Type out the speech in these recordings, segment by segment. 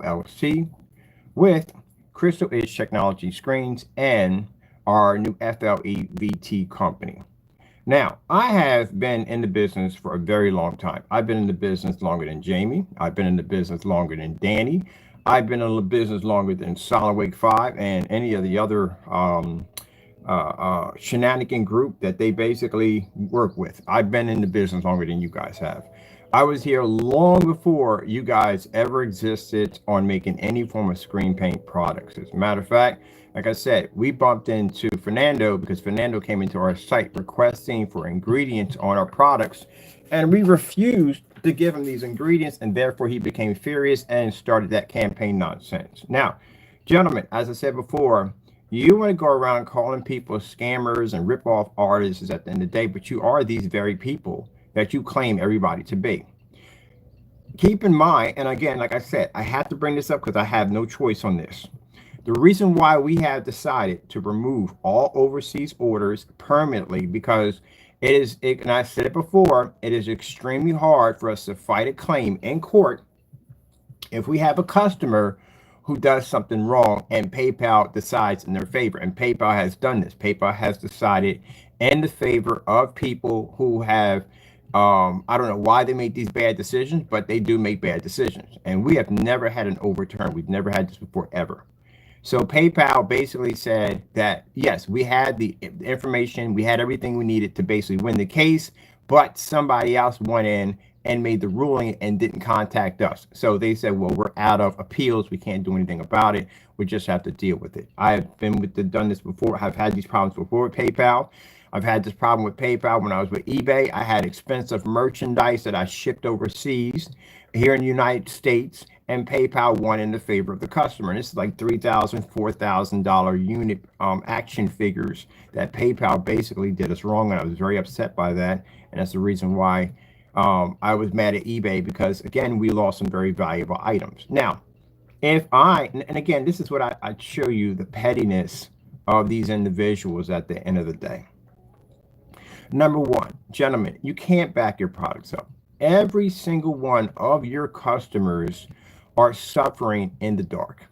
LLC, with Crystal Edge Technology Screens and our new FLEVT company. Now, I have been in the business for a very long time. I've been in the business longer than Jamie. I've been in the business longer than Danny. I've been in the business longer than Solid Wake 5 and any of the other shenanigan group that they basically work with. I've been in the business longer than you guys have. I was here long before you guys ever existed on making any form of screen paint products. As a matter of fact, like I said, we bumped into Fernando because Fernando came into our site requesting for ingredients on our products, and we refused to give him these ingredients, and therefore he became furious and started that campaign nonsense. Now, gentlemen, as I said before, you want to go around calling people scammers and rip off artists at the end of the day, but you are these very people that you claim everybody to be. Keep in mind, and again, like I said, I have to bring this up because I have no choice on this. The reason why we have decided to remove all overseas orders permanently, because and I said it before, it is extremely hard for us to fight a claim in court if we have a customer who does something wrong and PayPal decides in their favor. And PayPal has done this. PayPal has decided in the favor of people who have, I don't know why they make these bad decisions, but they do make bad decisions. And we have never had an overturn. We've never had this before, ever. So PayPal basically said that, yes, we had the information, we had everything we needed to basically win the case, but somebody else went in and made the ruling and didn't contact us. So they said, well, we're out of appeals. We can't do anything about it. We just have to deal with it. I have done this before. I've had these problems before with PayPal. I've had this problem with PayPal when I was with eBay. I had expensive merchandise that I shipped overseas here in the United States, and PayPal won in the favor of the customer. And this is like $3,000, $4,000 unit action figures that PayPal basically did us wrong, and I was very upset by that. And that's the reason why I was mad at eBay, because again, we lost some very valuable items. Now, and again, this is what I show you the pettiness of these individuals at the end of the day. Number one, gentlemen, you can't back your products up. Every single one of your customers are suffering in the dark.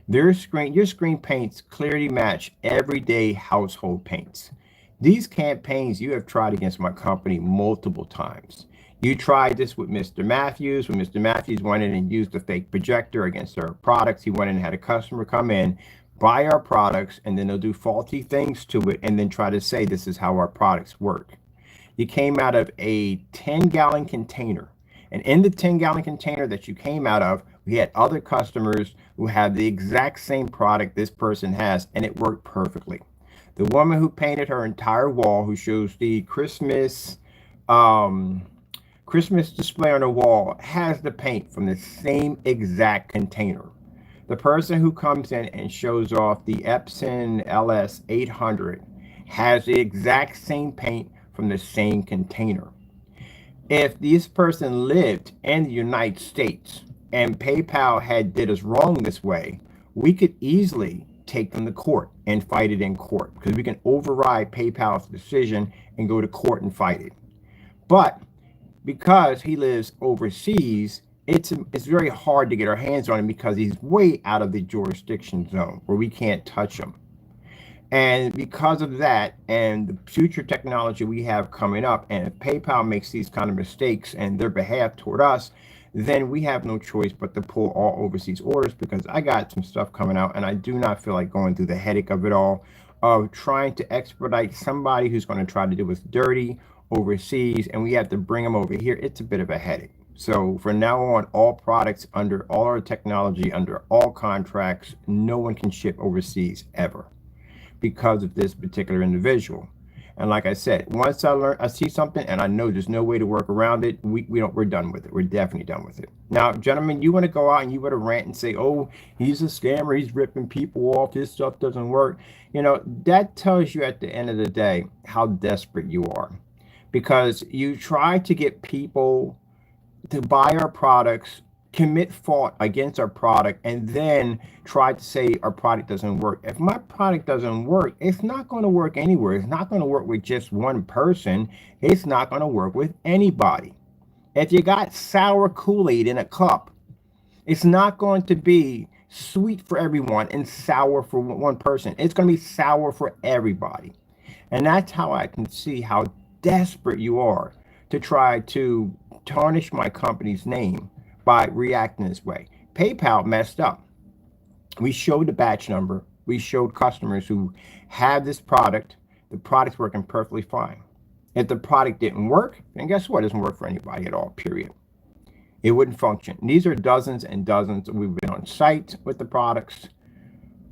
Your screen paints clearly match everyday household paints. These campaigns you have tried against my company multiple times. You tried this with Mr. Matthews, when Mr. Matthews went in and used a fake projector against our products. He went in and had a customer come in, buy our products, and then they'll do faulty things to it and then try to say this is how our products work. You came out of a 10-gallon container, and in the 10-gallon container that you came out of, we had other customers who had the exact same product this person has, and it worked perfectly. The woman who painted her entire wall, who shows the Christmas display on the wall, has the paint from the same exact container. The person who comes in and shows off the Epson LS 800 has the exact same paint from the same container. If this person lived in the United States and PayPal had did us wrong this way, we could easily take them to court and fight it in court, because we can override PayPal's decision and go to court and fight it. But because he lives overseas, it's very hard to get our hands on him, because he's way out of the jurisdiction zone where we can't touch him. And because of that, and the future technology we have coming up, and if PayPal makes these kind of mistakes in their behalf toward us, then we have no choice but to pull all overseas orders, because I got some stuff coming out, and I do not feel like going through the headache of it all, of trying to expedite somebody who's going to try to do us dirty overseas, and we have to bring them over here. It's a bit of a headache. So from now on, all products under all our technology, under all contracts, no one can ship overseas ever, because of this particular individual. And like I said, once I see something and I know there's no way to work around it, we're done with it. We're definitely done with it. Now, gentlemen, you want to go out and you want to rant and say, oh, he's a scammer, he's ripping people off, his stuff doesn't work. You know, that tells you at the end of the day how desperate you are, because you try to get people to buy our products, commit fault against our product, and then try to say our product doesn't work. If my product doesn't work, it's not going to work anywhere. It's not going to work with just one person. It's not going to work with anybody. If you got sour Kool-Aid in a cup, It's not going to be sweet for everyone and sour for one person. It's going to be sour for everybody. And that's how I can see how desperate you are to try to tarnish my company's name by reacting this way. PayPal messed up. We showed the batch number. We showed customers who have this product, the product's working perfectly fine. If the product didn't work, then guess what? It doesn't work for anybody at all, period. It wouldn't function. These are dozens and dozens. We've been on site with the products.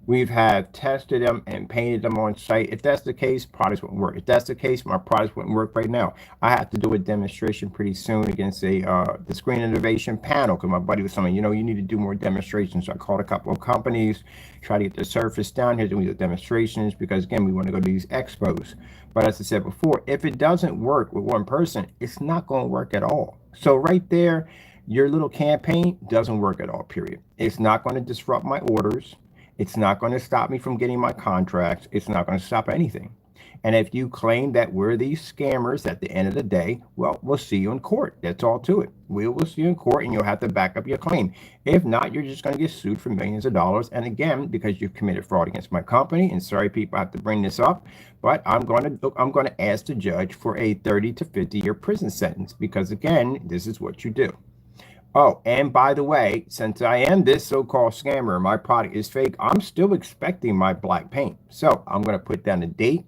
We've have tested them and painted them on site. If that's the case, products wouldn't work. If that's the case, my products wouldn't work right now. I have to do a demonstration pretty soon against the Screen Innovation panel because my buddy was saying, you know, you need to do more demonstrations. So I called a couple of companies, try to get the surface down here, doing the demonstrations because, again, we want to go to these expos. But as I said before, if it doesn't work with one person, it's not going to work at all. So right there, your little campaign doesn't work at all, period. It's not going to disrupt my orders. It's not going to stop me from getting my contracts. It's not going to stop anything. And if you claim that we're these scammers at the end of the day, well, we'll see you in court. That's all to it. We will see you in court and you'll have to back up your claim. If not, you're just going to get sued for millions of dollars. And again, because you've committed fraud against my company, and sorry, people, I have to bring this up, but I'm going to ask the judge for a 30 to 50-year prison sentence because, again, this is what you do. Oh, and by the way, since I am this so-called scammer, my product is fake, I'm still expecting my black paint. So I'm going to put down the date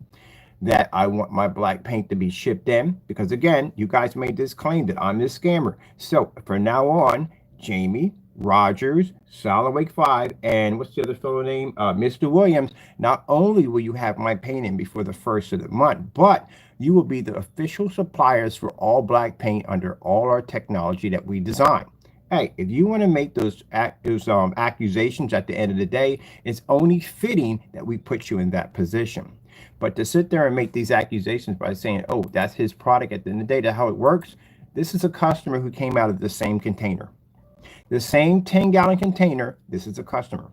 that I want my black paint to be shipped in because, again, you guys made this claim that I'm this scammer. So from now on, Jamie, Rogers, Solid Wake 5, and what's the other fellow name? Mr. Williams, not only will you have my paint in before the first of the month, but you will be the official suppliers for all black paint under all our technology that we design. Hey, if you want to make those accusations at the end of the day, it's only fitting that we put you in that position. But to sit there and make these accusations by saying, oh, that's his product at the end of the day, that's how it works. This is a customer who came out of the same container. The same 10-gallon container, this is a customer.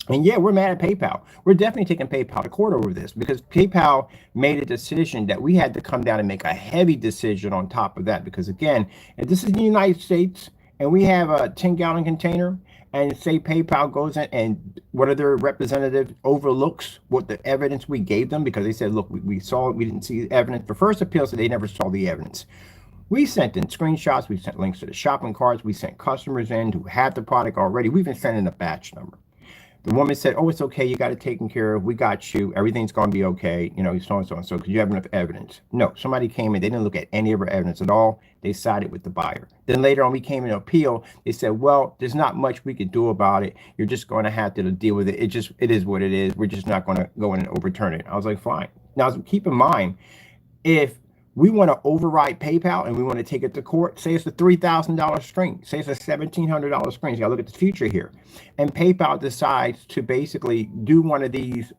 And yeah, we're mad at PayPal. We're definitely taking PayPal to court over this because PayPal made a decision that we had to come down and make a heavy decision on top of that. Because again, if this is the United States and we have a 10-gallon container and say PayPal goes in and one of their representatives overlooks what the evidence we gave them because they said, look, we saw it, we didn't see the evidence. The first appeal said they never saw the evidence. We sent in screenshots. We sent links to the shopping carts. We sent customers in who had the product already. We even sent in a batch number. The woman said, oh, it's okay. You got it taken care of. We got you. Everything's going to be okay. You know, so and so and so because you have enough evidence. No, somebody came in. They didn't look at any of our evidence at all. They sided with the buyer. Then later on, we came in appeal. They said, well, there's not much we could do about it. You're just going to have to deal with it. It is what it is. We're just not going to go in and overturn it. I was like, fine. Now, keep in mind, if we want to override PayPal and we want to take it to court, say it's a $3,000 screen, say it's a $1,700 screen. You got to look at the future here. And PayPal decides to basically do one of these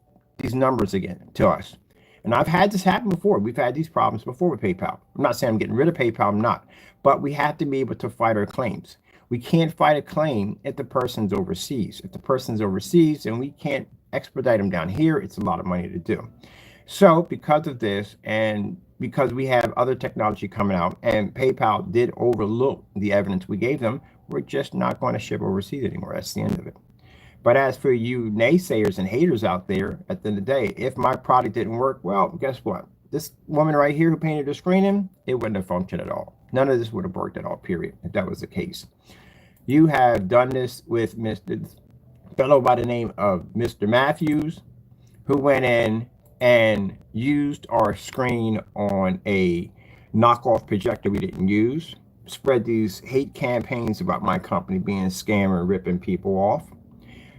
numbers again to us. And I've had this happen before. We've had these problems before with PayPal. I'm not saying I'm getting rid of PayPal, I'm not. But we have to be able to fight our claims. We can't fight a claim if the person's overseas. If the person's overseas and we can't expedite them down here, it's a lot of money to do. So because of this, and because we have other technology coming out, and PayPal did overlook the evidence we gave them, we're just not going to ship overseas anymore. That's the end of it. But as for you naysayers and haters out there, at the end of the day, if my product didn't work, well, guess what? This woman right here who painted the screen in, it wouldn't have functioned at all. None of this would have worked at all, period, if that was the case. You have done this with Mr. fellow by the name of Mr. Matthews, who went in and used our screen on a knockoff projector we didn't use, spread these hate campaigns about my company being a scammer and ripping people off.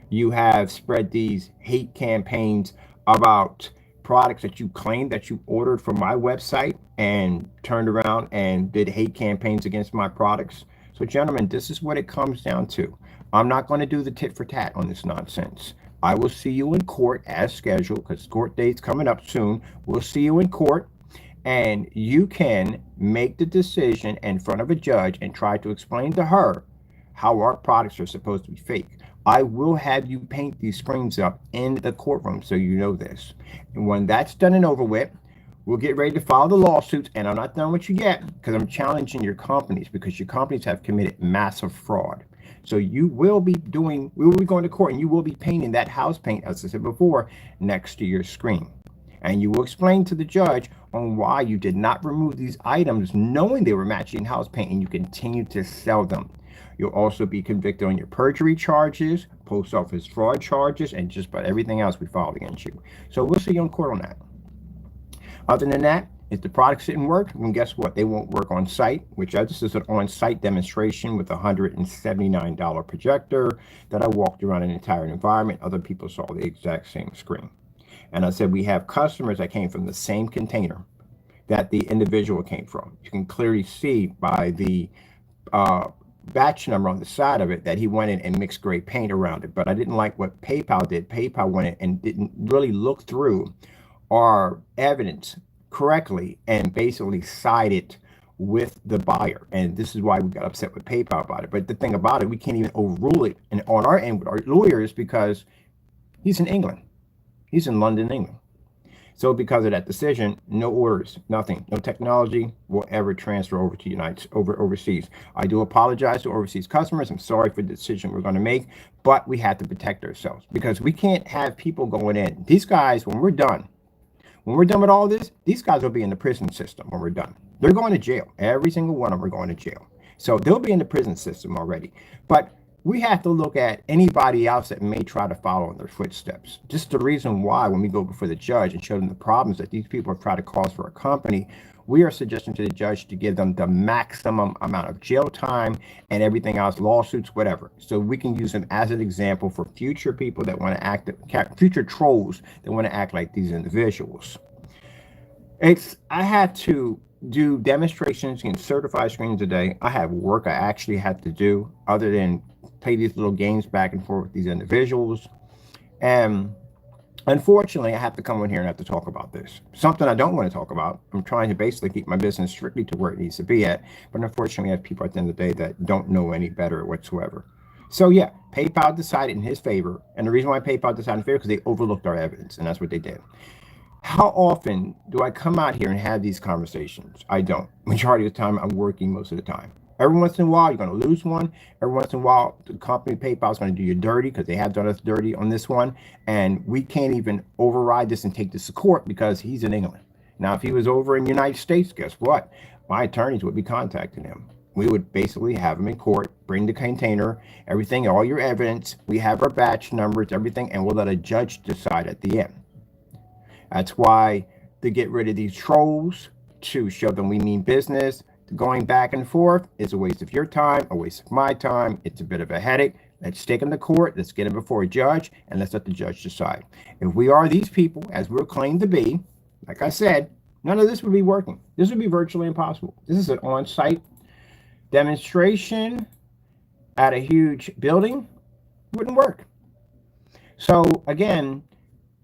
You have spread these hate campaigns about products that you claimed that you ordered from my website and turned around and did hate campaigns against my products. So gentlemen, this is what it comes down to. I'm not going to do the tit for tat on this nonsense. I will see you in court as scheduled because court date's coming up soon. We'll see you in court and you can make the decision in front of a judge and try to explain to her how our products are supposed to be fake. I will have you paint these screens up in the courtroom so you know this. And when that's done and over with, we'll get ready to file the lawsuits. And I'm not done with you yet because I'm challenging your companies because your companies have committed massive fraud. So you will be doing, we will be going to court and you will be painting that house paint, as I said before, next to your screen. And you will explain to the judge on why you did not remove these items knowing they were matching house paint and you continue to sell them. You'll also be convicted on your perjury charges, post office fraud charges, and just about everything else we filed against you. So we'll see you in court on that. Other than that, if the products didn't work, then guess what? They won't work on site, which this is an on-site demonstration with a $179 projector that I walked around an entire environment. Other people saw the exact same screen. And I said, we have customers that came from the same container that the individual came from. You can clearly see by the batch number on the side of it that he went in and mixed gray paint around it. But I didn't like what PayPal did. PayPal went in and didn't really look through our evidence correctly and basically sided with the buyer. And this is why we got upset with PayPal about it. But the thing about it, we can't even overrule it and on our end with our lawyers because he's in England. He's in London, England. So because of that decision, no orders, nothing, no technology will ever transfer over to overseas. I do apologize to overseas customers. I'm sorry for the decision we're going to make, but we have to protect ourselves because we can't have people going in. These guys, when we're done with all this, these guys will be in the prison system when we're done. They're going to jail. Every single one of them are going to jail. So they'll be in the prison system already. But we have to look at anybody else that may try to follow in their footsteps. Just the reason why when we go before the judge and show them the problems that these people have tried to cause for a company, we are suggesting to the judge to give them the maximum amount of jail time and everything else, lawsuits, whatever. So we can use them as an example for future people that want to act, future trolls that want to act like these individuals. I had to do demonstrations and certified screens a day. I have work I actually had to do other than play these little games back and forth with these individuals. And unfortunately, I have to come in here and have to talk about this. Something I don't want to talk about. I'm trying to basically keep my business strictly to where it needs to be at. But unfortunately, I have people at the end of the day that don't know any better whatsoever. So yeah, PayPal decided in his favor. And the reason why PayPal decided in favor is because they overlooked our evidence. And that's what they did. How often do I come out here and have these conversations? I don't. Majority of the time, I'm working most of the time. Every once in a while, you're going to lose one. Every once in a while, the company PayPal is going to do you dirty because they have done us dirty on this one. And we can't even override this and take this to court because he's in England. Now, if he was over in the United States, guess what? My attorneys would be contacting him. We would basically have him in court, bring the container, everything, all your evidence. We have our batch numbers, everything, and we'll let a judge decide at the end. That's why to get rid of these trolls, to show them we mean business, going back and forth is a waste of your time, a waste of my time. It's a bit of a headache. Let's take them to court. Let's get them before a judge, and let's let the judge decide. If we are these people, as we're claimed to be, like I said, none of this would be working. This would be virtually impossible. This is an on-site demonstration at a huge building. Wouldn't work. So again,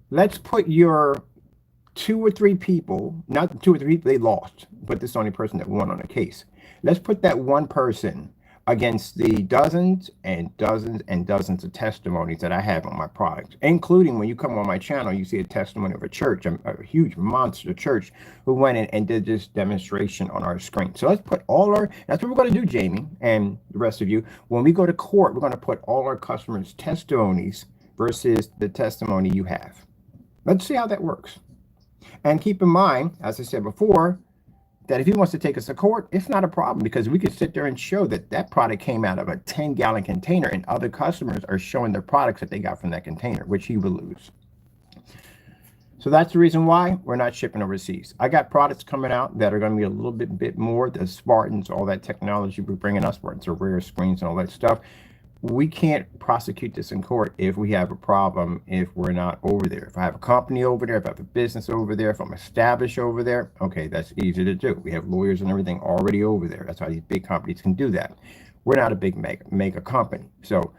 let's put your 2 or 3 people, not 2 or 3 people they lost, but this is the only person that won on a case. Let's put that one person against the dozens and dozens and dozens of testimonies that I have on my product, including when you come on my channel, you see a testimony of a church, a huge monster church who went in and did this demonstration on our screen. So let's put that's what we're going to do, Jamie, and the rest of you. When we go to court, we're going to put all our customers' testimonies versus the testimony you have. Let's see how that works. And keep in mind, as I said before, that if he wants to take us to court, it's not a problem because we could sit there and show that that product came out of a 10-gallon container and other customers are showing their products that they got from that container, which he will lose. So that's the reason why we're not shipping overseas. I got products coming out that are going to be a little bit more, the Spartans, all that technology we're bringing us, Spartans are rare screens and all that stuff. We can't prosecute this in court if we have a problem, if we're not over there. If I have a company over there, if I have a business over there, if I'm established over there, okay, that's easy to do. We have lawyers and everything already over there. That's how these big companies can do that. We're not a big mega company. So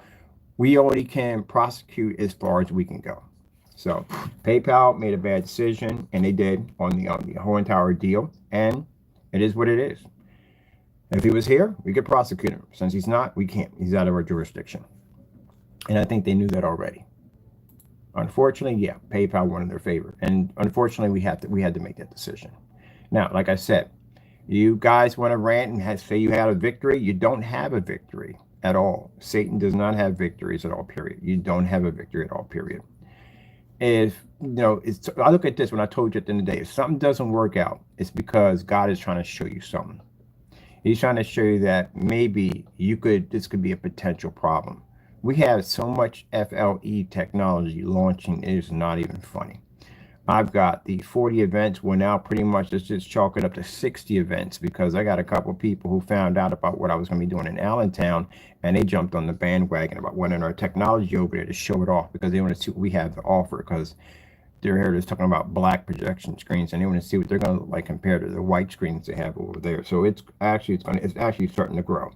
we only can prosecute as far as we can go. So PayPal made a bad decision, and they did on the whole entire deal, and it is what it is. If he was here, we could prosecute him. Since he's not, we can't. He's out of our jurisdiction. And I think they knew that already. Unfortunately, yeah, PayPal won in their favor. And unfortunately, we had to make that decision. Now, like I said, you guys want to rant and say you had a victory. You don't have a victory. at all. Satan does not have victories at all, period. You don't have a victory at all, period. If I look at this when I told you at the end of the day, if something doesn't work out, it's because God is trying to show you something. He's trying to show you that maybe this could be a potential problem. We have so much FLE technology launching, it is not even funny. I've got the 40 events. We're now pretty much just chalk it up to 60 events because I got a couple of people who found out about what I was going to be doing in Allentown, and they jumped on the bandwagon about wanting our technology over there to show it off because they want to see what we have to offer, because they're here just talking about black projection screens and they want to see what they're going to look like compared to the white screens they have over there. So it's actually starting to grow.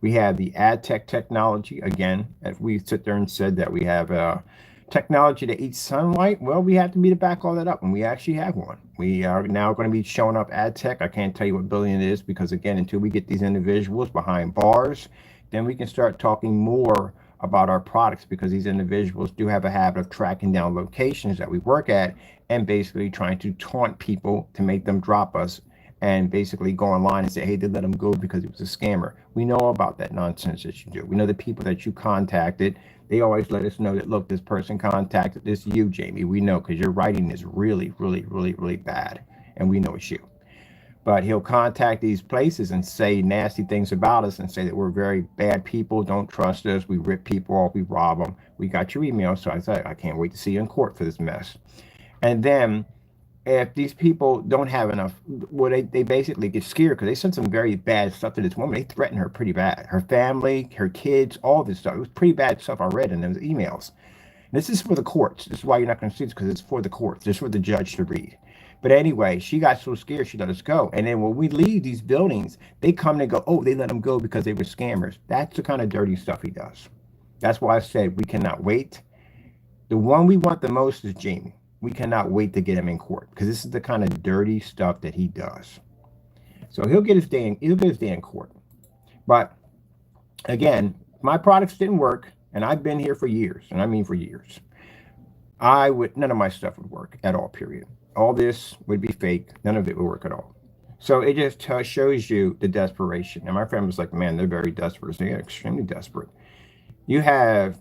We have the ad tech technology. Again, if we sit there and said that we have technology that eats sunlight, well, we have to be to back all that up, and we actually have one. We are now going to be showing up ad tech. I can't tell you what billion it is because, again, until we get these individuals behind bars, then we can start talking more about our products, because these individuals do have a habit of tracking down locations that we work at and basically trying to taunt people to make them drop us and basically go online and say, hey, they let him go because he was a scammer. We know about that nonsense that you do. We know the people that you contacted. They always let us know that, look, this person contacted this you, Jamie. We know because your writing is really, really, really, really bad, and we know it's you. But he'll contact these places and say nasty things about us and say that we're very bad people, don't trust us, we rip people off, we rob them. We got your email, so I said, I can't wait to see you in court for this mess. And then if these people don't have enough, well, they basically get scared because they sent some very bad stuff to this woman. They threatened her pretty bad. Her family, her kids, all this stuff. It was pretty bad stuff I read in those emails. This is for the courts. This is why you're not going to see this, because it's for the courts. It's for the judge to read. But anyway, she got so scared she let us go. And then when we leave these buildings, they come and go, oh, they let them go because they were scammers. That's the kind of dirty stuff he does. That's why I said we cannot wait. The one we want the most is Jamie. We cannot wait to get him in court, because this is the kind of dirty stuff that he does. So he'll get his day in court. But again, my products didn't work, and I've been here for years, and I mean for years. None of my stuff would work at all, period. All this would be fake. None of it would work at all. So it just shows you the desperation. And my friend was like, man, they're very desperate. They're extremely desperate. You have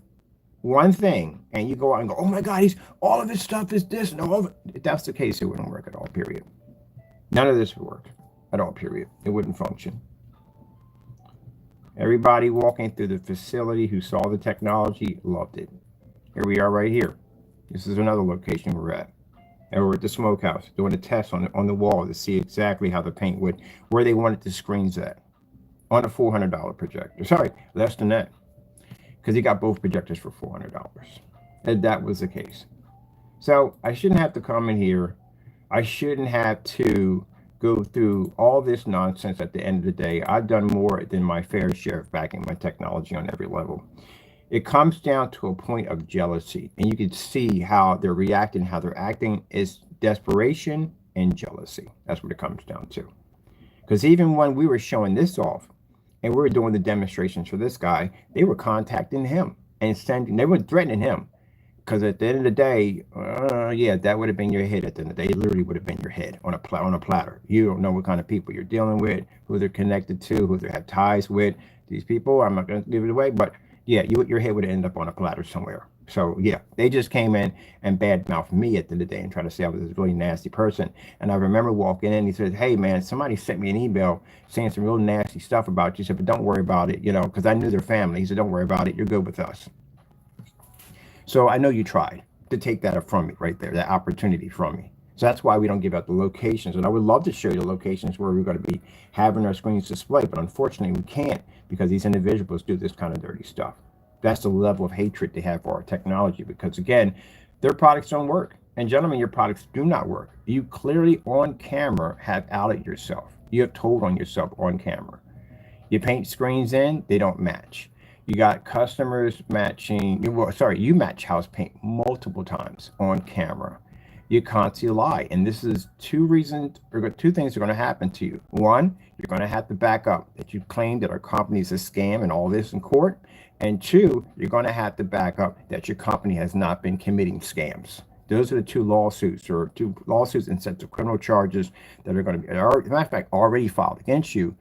one thing, and you go out and go, oh my God, all of his stuff is this, and all of it. If that's the case, it wouldn't work at all, period. None of this would work at all, period. It wouldn't function. Everybody walking through the facility who saw the technology loved it. Here we are right here. This is another location we're at. And we're at the smokehouse doing a test on the wall to see exactly how the paint would, where they wanted the screens at, on a $400 projector. Sorry, less than that, because he got both projectors for $400. And that was the case. So I shouldn't have to come in here. I shouldn't have to go through all this nonsense at the end of the day. I've done more than my fair share of backing my technology on every level. It comes down to a point of jealousy, and you can see how they're reacting, how they're acting is desperation and jealousy. That's what it comes down to. Because even when we were showing this off and we were doing the demonstrations for this guy, they were contacting him and they were threatening him. Because at the end of the day, yeah, that would have been your head at the end of the day. It literally would have been your head on a platter. You don't know what kind of people you're dealing with, who they're connected to, who they have ties with. These people, I'm not going to give it away, but yeah, your head would end up on a platter somewhere. So yeah, they just came in and badmouthed me at the end of the day and tried to say I was this really nasty person. And I remember walking in, he said, hey man, somebody sent me an email saying some real nasty stuff about you. He said, but don't worry about it, because I knew their family. He said, don't worry about it. You're good with us. So I know you tried to take that from me right there, that opportunity from me. So that's why we don't give out the locations. And I would love to show you the locations where we're going to be having our screens displayed, but unfortunately we can't, because these individuals do this kind of dirty stuff. That's the level of hatred they have for our technology, because again, their products don't work. And gentlemen, your products do not work. You clearly on camera have outed yourself. You have told on yourself on camera. You paint screens in, they don't match. You got customers matching, you match house paint multiple times on camera. You constantly lie. And this is two things are going to happen to you. One, you're going to have to back up that you claimed that our company is a scam and all this in court. And two, you're going to have to back up that your company has not been committing scams. Those are the two lawsuits and sets of criminal charges that are going to be, as a matter of fact, already filed against you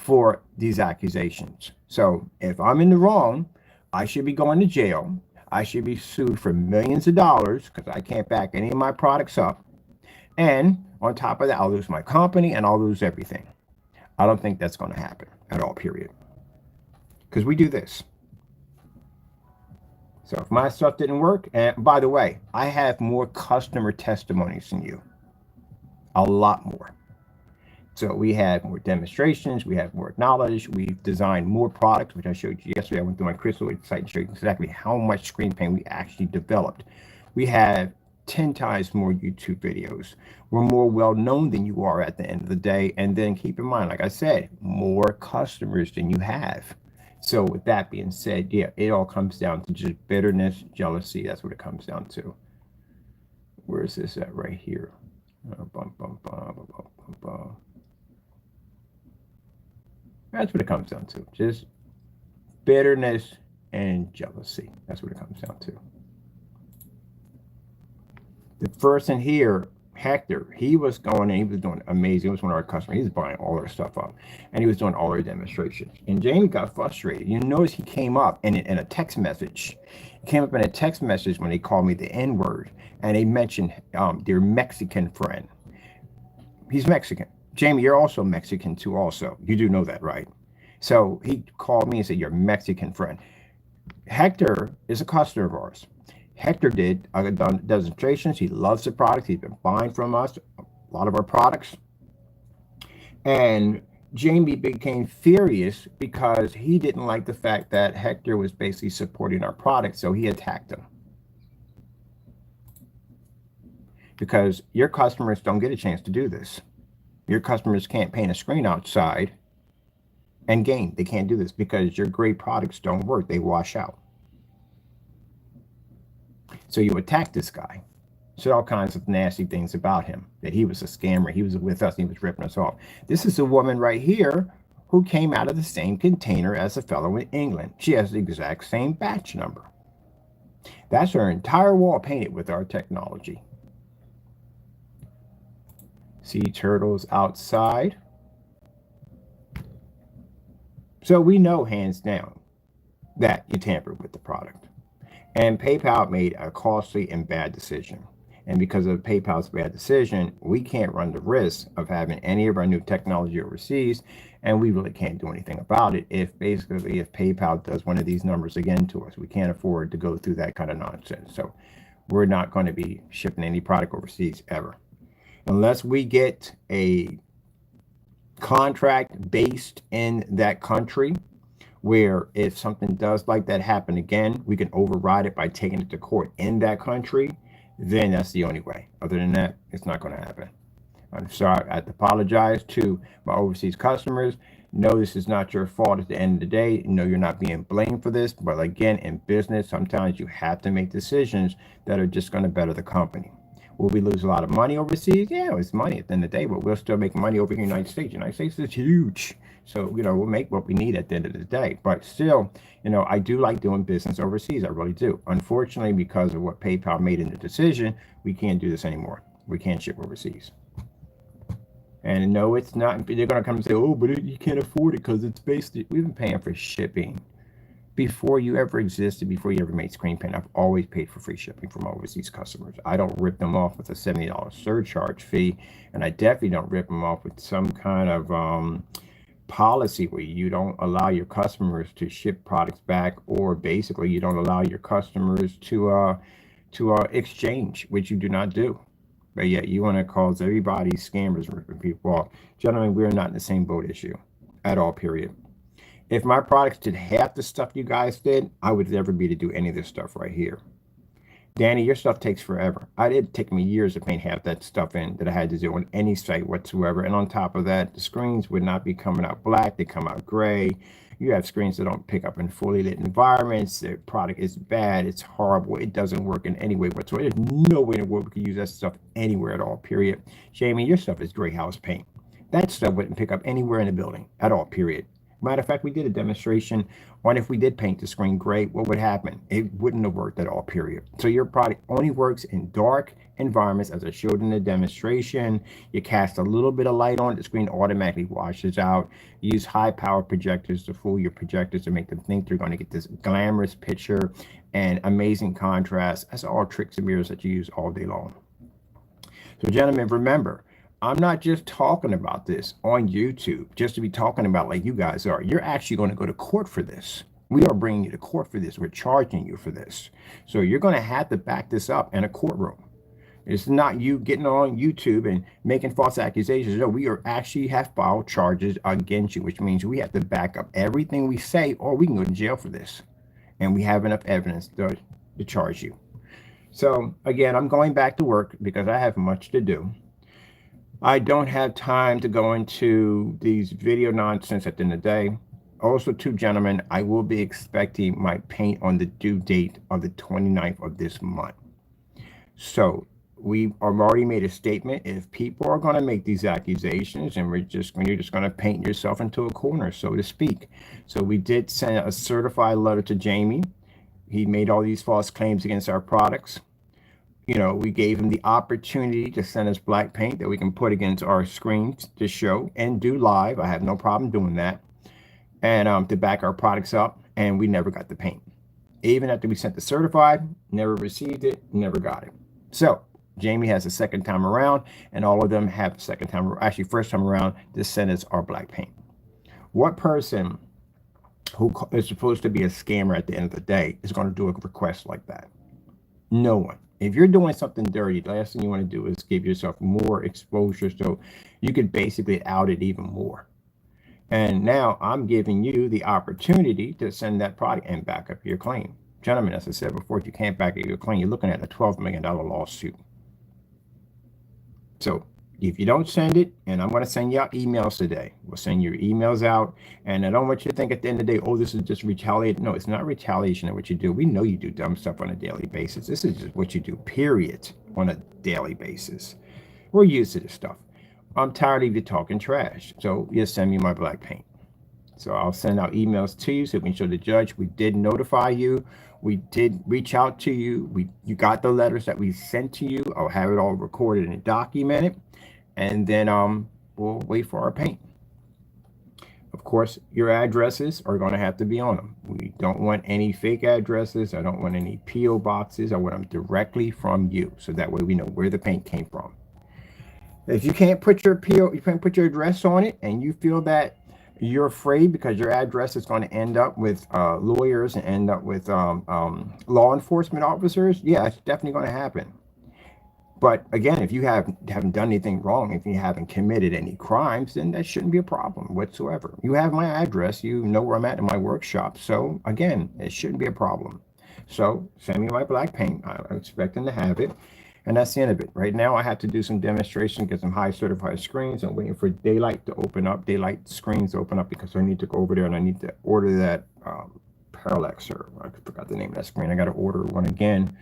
for these accusations. So if I'm in the wrong, I should be going to jail. I should be sued for millions of dollars because I can't back any of my products up. And on top of that, I'll lose my company and I'll lose everything. I don't think that's going to happen at all, period. Because we do this. So if my stuff didn't work, and by the way, I have more customer testimonies than you. A lot more. So we have more demonstrations, we have more knowledge, we've designed more products, which I showed you yesterday. I went through my Crystalloid site and showed you exactly how much screen paint we actually developed. We have 10 times more YouTube videos. We're more well known than you are at the end of the day. And then keep in mind, like I said, more customers than you have. So with that being said, yeah, it all comes down to just bitterness, jealousy. That's what it comes down to. Where is this at? Right here. That's what it comes down to. Just bitterness and jealousy. That's what it comes down to. The person here, Hector, he was going and he was doing amazing. He was one of our customers. He was buying all our stuff up and he was doing all our demonstrations. And Jamie got frustrated. You notice he came up in a text message. He came up in a text message when they called me the N-word and they mentioned their Mexican friend. He's Mexican. Jamie, you're also Mexican too also. You do know that, right? So he called me and said, you're a Mexican friend. Hector is a customer of ours. Hector did demonstrations. He loves the product. He's been buying from us a lot of our products. And Jamie became furious because he didn't like the fact that Hector was basically supporting our product. So he attacked him. Because your customers don't get a chance to do this. Your customers can't paint a screen outside and gain. They can't do this because your great products don't work. They wash out. So you attack this guy. Said all kinds of nasty things about him, that he was a scammer. He was with us. He was ripping us off. This is a woman right here who came out of the same container as a fellow in England. She has the exact same batch number. That's her entire wall painted with our technology. Sea turtles outside. So we know hands down that you tampered with the product. And PayPal made a costly and bad decision. And because of PayPal's bad decision, we can't run the risk of having any of our new technology overseas. And we really can't do anything about it if PayPal does one of these numbers again to us. We can't afford to go through that kind of nonsense. So we're not going to be shipping any product overseas ever. Unless we get a contract based in that country, where if something does like that happen again, we can override it by taking it to court in that country, then that's the only way. Other than that, it's not going to happen. I'm sorry. I have to apologize to my overseas customers. No, this is not your fault at the end of the day. No, you're not being blamed for this. But again, in business, sometimes you have to make decisions that are just going to better the company. Will we lose a lot of money overseas? Yeah, it's money at the end of the day, but we'll still make money over here in the United States. The United States is huge. So, we'll make what we need at the end of the day. But still, I do like doing business overseas. I really do. Unfortunately, because of what PayPal made in the decision, we can't do this anymore. We can't ship overseas. And no, it's not. They're going to come and say, oh, but you can't afford it because it's based. We've been paying for shipping. Before you ever existed, before you ever made screen paint, I've always paid for free shipping from overseas customers. I don't rip them off with a $70 surcharge fee, and I definitely don't rip them off with some kind of policy where you don't allow your customers to ship products back, or basically you don't allow your customers to exchange, which you do not do. But yet you want to cause everybody scammers, ripping people off. Gentlemen, we're not in the same boat issue at all, period. If my products did half the stuff you guys did, I would never be to do any of this stuff right here. Danny, your stuff takes forever. It took me years to paint half that stuff in that I had to do on any site whatsoever. And on top of that, the screens would not be coming out black. They come out gray. You have screens that don't pick up in fully lit environments. The product is bad. It's horrible. It doesn't work in any way whatsoever. There's no way in the world we could use that stuff anywhere at all, period. Jamie, your stuff is gray house paint. That stuff wouldn't pick up anywhere in the building at all, period. Matter of fact, we did a demonstration on if we did paint the screen gray, what would happen? It wouldn't have worked at all, period. So your product only works in dark environments, as I showed in the demonstration. You cast a little bit of light on it, the screen automatically washes out. You use high power projectors to fool your projectors to make them think they're going to get this glamorous picture and amazing contrast. That's all tricks and mirrors that you use all day long. So gentlemen, remember, I'm not just talking about this on YouTube just to be talking about like you guys are. You're actually going to go to court for this. We are bringing you to court for this. We're charging you for this. So you're going to have to back this up in a courtroom. It's not you getting on YouTube and making false accusations. No, we are actually have filed charges against you, which means we have to back up everything we say, or we can go to jail for this. And we have enough evidence to charge you. So again, I'm going back to work because I have much to do. I don't have time to go into these video nonsense at the end of the day. Also, too, gentlemen, I will be expecting my paint on the due date of the 29th of this month. So we have already made a statement. If people are going to make these accusations, and you're just going to paint yourself into a corner, so to speak. So we did send a certified letter to Jamie. He made all these false claims against our products. You know, we gave him the opportunity to send us black paint that we can put against our screens to show and do live. I have no problem doing that. And to back our products up, and we never got the paint. Even after we sent the certified, never received it, never got it. So Jamie has a second time around, and all of them have a second time, actually first time around, to send us our black paint. What person who is supposed to be a scammer at the end of the day is going to do a request like that? No one. If you're doing something dirty, the last thing you want to do is give yourself more exposure so you could basically out it even more. And now I'm giving you the opportunity to send that product and back up your claim. Gentlemen, as I said before, if you can't back up your claim, you're looking at a $12 million lawsuit. So if you don't send it, and I'm going to send you out emails today. We'll send your emails out. And I don't want you to think at the end of the day, oh, this is just retaliation. No, it's not retaliation of what you do. We know you do dumb stuff on a daily basis. This is just what you do, period, on a daily basis. We're used to this stuff. I'm tired of you talking trash. So you send me my black paint. So I'll send out emails to you so we can show the judge we did notify you. We did reach out to you. You got the letters that we sent to you. I'll have it all recorded and documented. And then we'll wait for our paint. Of course, your addresses are going to have to be on them. We don't want any fake addresses. I don't want any P.O. boxes. I want them directly from you. So that way we know where the paint came from. If you can't put your P.O., you can't put your address on it, and you feel that you're afraid because your address is going to end up with lawyers and end up with law enforcement officers, yeah, it's definitely going to happen. But again, if you haven't done anything wrong, if you haven't committed any crimes, then that shouldn't be a problem whatsoever. You have my address, you know where I'm at in my workshop. So again, it shouldn't be a problem. So send me my black paint. I'm expecting to have it. And that's the end of it. Right now, I have to do some demonstration, get some high certified screens. I'm waiting for daylight to open up, daylight screens to open up, because I need to go over there and I need to order that Parallaxer. I forgot the name of that screen. I got to order one again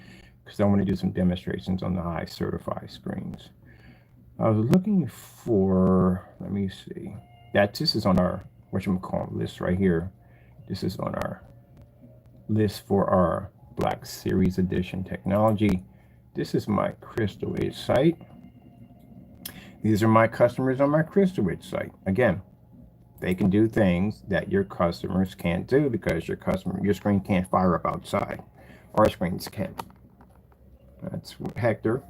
because I want to do some demonstrations on the high certified screens. I was looking for, let me see, this is on our, whatchamacallit, list right here. This is on our list for our Black Series Edition technology. This is my Crystal Edge site. These are my customers on my Crystal Edge site. Again, they can do things that your customers can't do because your screen can't fire up outside. Our screens can. That's Hector.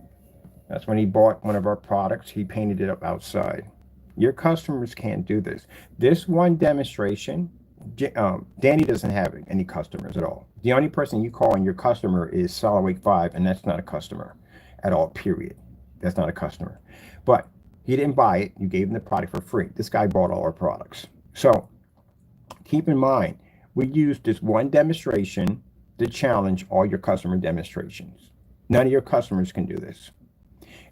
That's when he bought one of our products. He painted it up outside. Your customers can't do this. This one demonstration, Danny doesn't have any customers at all. The only person you call and your customer is SolidWake 5, and that's not a customer at all, period. That's not a customer. But he didn't buy it. You gave him the product for free. This guy bought all our products. So keep in mind, we used this one demonstration to challenge all your customer demonstrations. None of your customers can do this.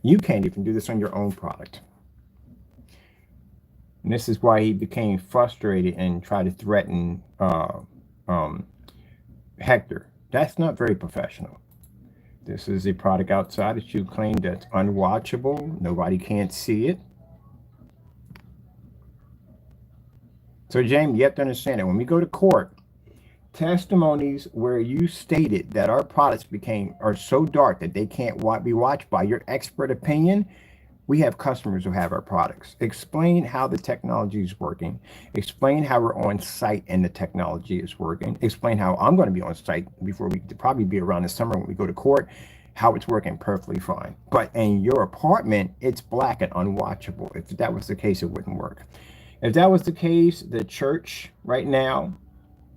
You can't even do this on your own product. And this is why he became frustrated and tried to threaten Hector. That's not very professional. This is a product outside that you claim that's unwatchable. Nobody can't see it. So, Jamie, you have to understand that when we go to court, testimonies where you stated that our products are so dark that they can't be watched by your expert opinion, we have customers who have our products. Explain how the technology is working. Explain how we're on site and the technology is working. Explain how I'm going to be on site before we probably be around the summer when we go to court, how it's working perfectly fine. But in your apartment, it's black and unwatchable. If that was the case, it wouldn't work. If that was the case, the church right now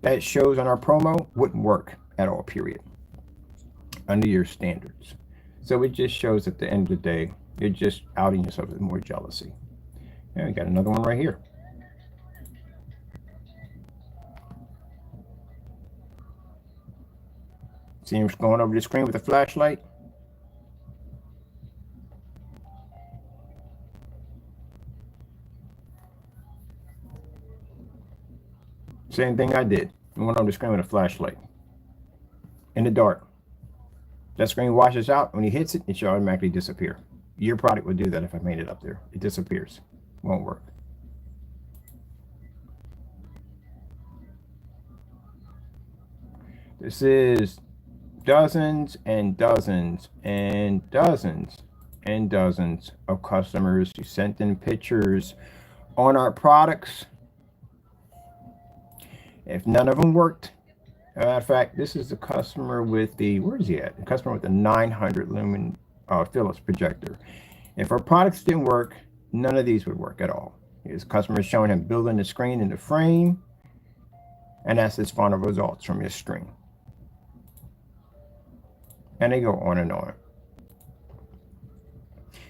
that shows on our promo wouldn't work at all, period, under your standards. So it just shows at the end of the day, you're just outing yourself with more jealousy. And we got another one right here. See him going over the screen with a flashlight? Same thing I did. I went on the screen with a flashlight. In the dark. That screen washes out. When he hits it, it should automatically disappear. Your product would do that if I made it up there. It disappears. Won't work. This is dozens and dozens and dozens and dozens of customers who sent in pictures on our products. If none of them worked, matter of fact, this is the customer with the, where is he at? The customer with the 900 lumen Philips projector. If our products didn't work, none of these would work at all. His customer is showing him building the screen in the frame, and that's his final results from his screen. And they go on and on.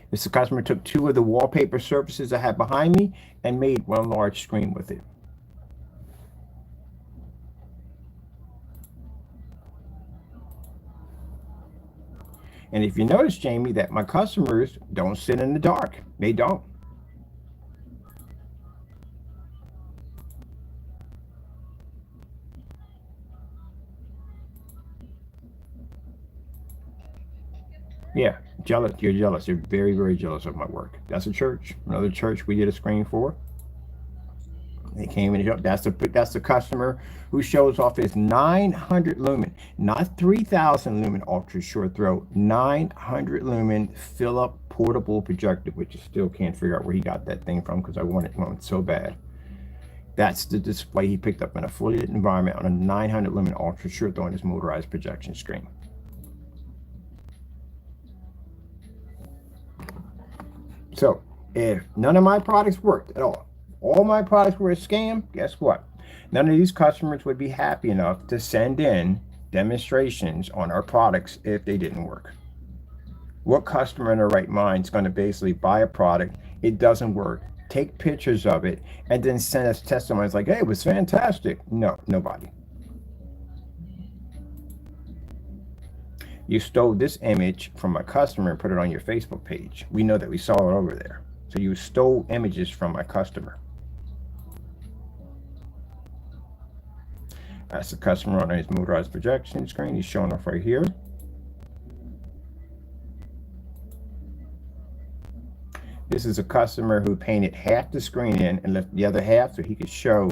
This customer took 2 of the wallpaper surfaces I had behind me and made one large screen with it. And if you notice, Jamie, that my customers don't sit in the dark. They don't. Yeah, jealous. You're jealous. You're very, very jealous of my work. That's a church. Another church we did a screen for. They came in. That's the customer who shows off his 900 lumen, not 3,000 lumen ultra short throw, 900 lumen Philips portable projector, which you still can't figure out where he got that thing from because I wanted one so bad. That's the display he picked up in a fully lit environment on a 900 lumen ultra short throw on his motorized projection screen. So if none of my products worked at all my products were a scam, guess what? None of these customers would be happy enough to send in demonstrations on our products if they didn't work. What customer in their right mind is going to basically buy a product, it doesn't work, take pictures of it, and then send us testimonies like, hey, it was fantastic? No, nobody. You stole this image from a customer and put it on your Facebook page. We know that we saw it over there. So you stole images from my customer. That's the customer on his motorized projection screen. He's showing off right here. This is a customer who painted half the screen in and left the other half so he could show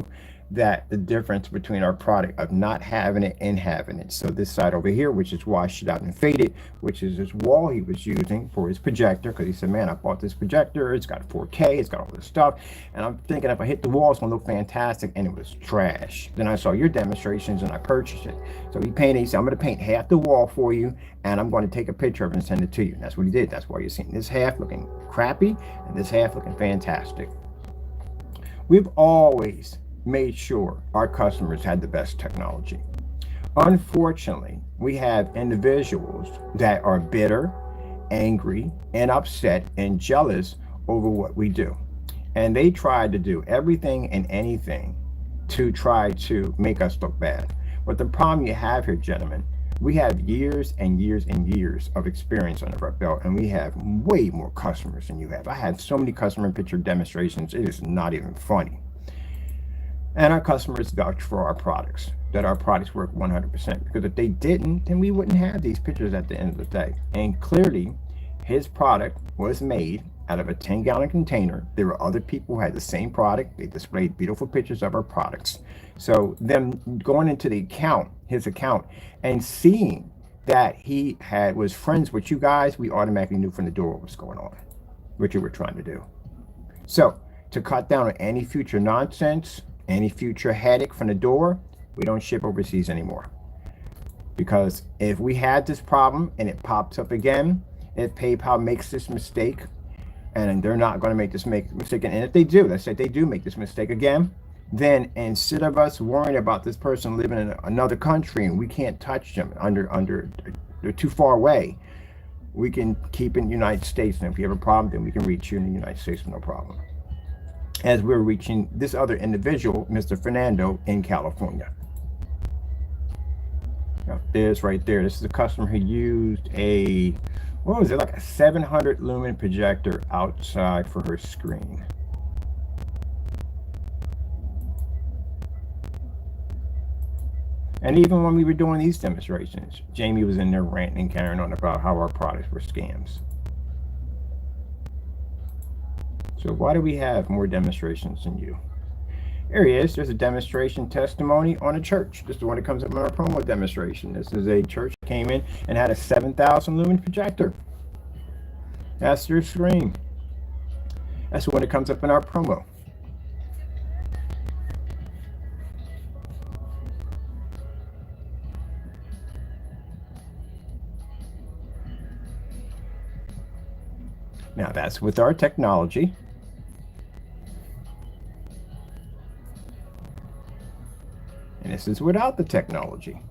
that the difference between our product of not having it and having it. So this side over here, which is washed out and faded, which is this wall he was using for his projector, because he said, man, I bought this projector, it's got 4K, it's got all this stuff, and I'm thinking if I hit the wall, it's gonna look fantastic, and it was trash. Then I saw your demonstrations and I purchased it. So he said, I'm gonna paint half the wall for you, and I'm gonna take a picture of it and send it to you. And that's what he did. That's why you're seeing this half looking crappy and this half looking fantastic. We've always made sure our customers had the best technology. Unfortunately, we have individuals that are bitter, angry, and upset and jealous over what we do. And they try to do everything and anything to try to make us look bad. But the problem you have here, gentlemen, we have years and years and years of experience under our belt, and we have way more customers than you have. I have so many customer picture demonstrations, it is not even funny. And our customers vouch for our products, that our products work 100%, because if they didn't, then we wouldn't have these pictures at the end of the day. And clearly, his product was made out of a 10-gallon container. There were other people who had the same product. They displayed beautiful pictures of our products. So them going into the account, his account, and seeing that he was friends with you guys, we automatically knew from the door what was going on, what you were trying to do. So to cut down on any future nonsense, any future headache from the door, we don't ship overseas anymore. Because if we had this problem and it pops up again, if PayPal makes this mistake, and they're not going to make this mistake, and if they do, let's say they do make this mistake again, then instead of us worrying about this person living in another country and we can't touch them they're too far away, we can keep in the United States. And if you have a problem, then we can reach you in the United States with no problem. As we're reaching this other individual, Mr. Fernando, in California. Now, this right there, this is a customer who used a, what was it, like a 700 lumen projector outside for her screen. And even when we were doing these demonstrations, Jamie was in there ranting and carrying on about how our products were scams. So why do we have more demonstrations than you? Here he is. There's a demonstration testimony on a church. This is the one that comes up in our promo demonstration. This is a church that came in and had a 7,000 lumen projector. That's their screen. That's the one that comes up in our promo. Now that's with our technology. And this is without the technology.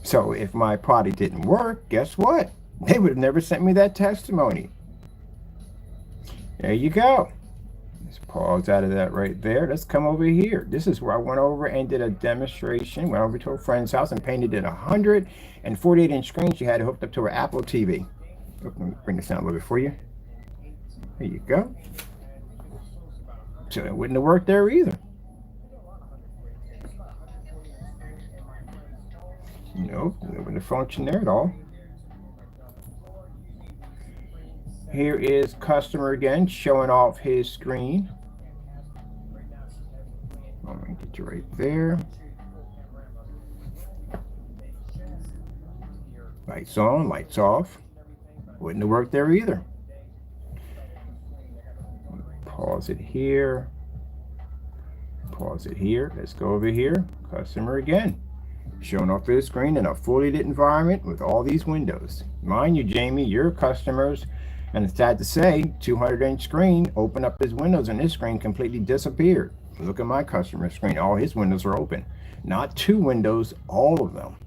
So if my product didn't work, guess what? They would have never sent me that testimony. There you go. Let's pause out of that right there. Let's come over here. This is where I went over and did a demonstration. Went over to a friend's house and painted in 148-inch screen she had hooked up to her Apple TV. Let me bring this down a little bit for you. There you go. So it wouldn't have worked there either. Nope, it wouldn't have functioned there at all. Here is customer again showing off his screen. I'm going to get you right there. Lights on, lights off. Wouldn't have worked there either. Pause it here. Pause it here. Let's go over here. Customer again. Showing off his screen in a fully lit environment with all these windows. Mind you, Jamie, your customers, and it's sad to say, 200-inch screen, open up his windows and his screen completely disappeared. Look at my customer's screen. All his windows are open. Not two windows, all of them.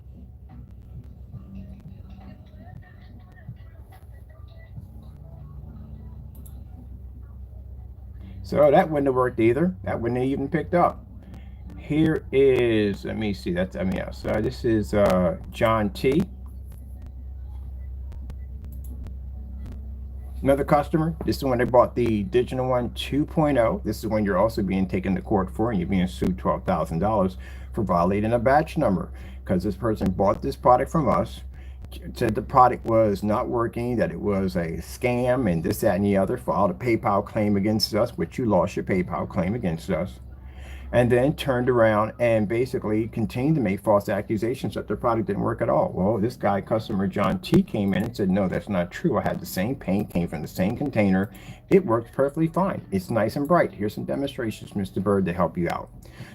So that wouldn't have worked either. That wouldn't have even picked up. Here is, let me see, that's, so this is John T. Another customer. This is when they bought the Digital One 2.0. This is when you're also being taken to court for, and you're being sued $12,000 for violating a batch number, because this person bought this product from us, said the product was not working, that it was a scam, and this, that, and the other, filed a PayPal claim against us, which you lost your PayPal claim against us, and then turned around and basically continued to make false accusations that their product didn't work at all. Well, this guy, customer John T, came in and said, no, that's not true. I had the same paint, came from the same container. It works perfectly fine. It's nice and bright. Here's some demonstrations, Mr. Bird, to help you out.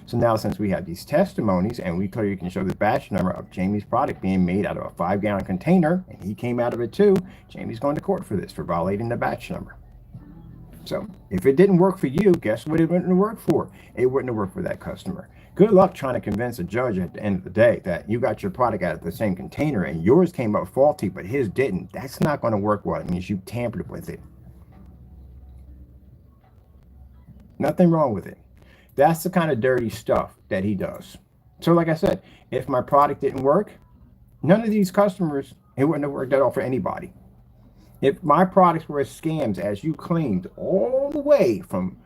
So now, since we have these testimonies and we clearly can show the batch number of Jamie's product being made out of a 5-gallon container, and he came out of it too, Jamie's going to court for this, for violating the batch number. So if it didn't work for you, guess what it wouldn't have worked for? It wouldn't have worked for that customer. Good luck trying to convince a judge at the end of the day that you got your product out of the same container and yours came up faulty, but his didn't. That's not going to work well. It means you tampered with it. Nothing wrong with it. That's the kind of dirty stuff that he does. So like I said, if my product didn't work, none of these customers, it wouldn't have worked at all for anybody. If my products were scams, as you claimed, all the way from